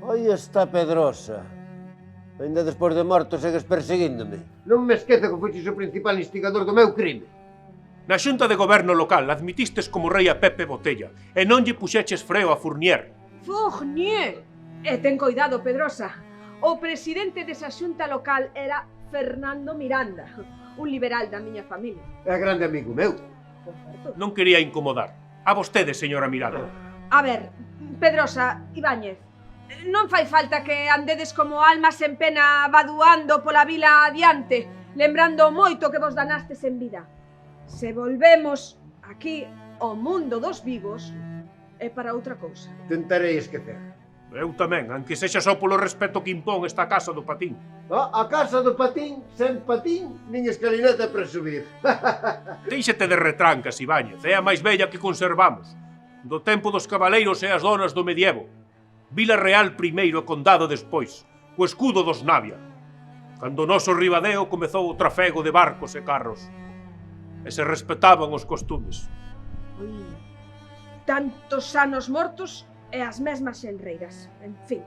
Aí está Pedrosa. Ainda despois de morto segues perseguíndome. Non me esquece que foches o principal instigador do meu crime. Na xunta de goberno local admitistes como rei a Pepe Botella e non lle puxeches freo a Fournier. Fournier! E ten coidado, Pedrosa. O presidente desa xunta local era Fernando Miranda, un liberal da miña familia. É grande amigo meu. Non quería incomodar. A vostede, señora Miranda. A ver, Pedrosa, Ibáñez, non fai falta que andedes como almas en pena vaduando pola vila adiante, lembrando o moito que vos danastes en vida. Se volvemos aquí ao mundo dos vivos, é para outra cousa. Tentarei esquecer. Eu tamén, aunque sexa só polo respeto que impón esta casa do patín. A casa do patín, sen patín, nin escalineta para subir. Deixete de retrancas, Ibáñez, é a máis bella que conservamos. Do tempo dos cabaleiros e as donas do medievo. Vila Real primeiro e Condado despois, co escudo dos Navia. Cando o noso Ribadeo comezou o trafego de barcos e carros. E se respetaban os costumes. Tantos anos mortos e as mesmas enreiras. En fin.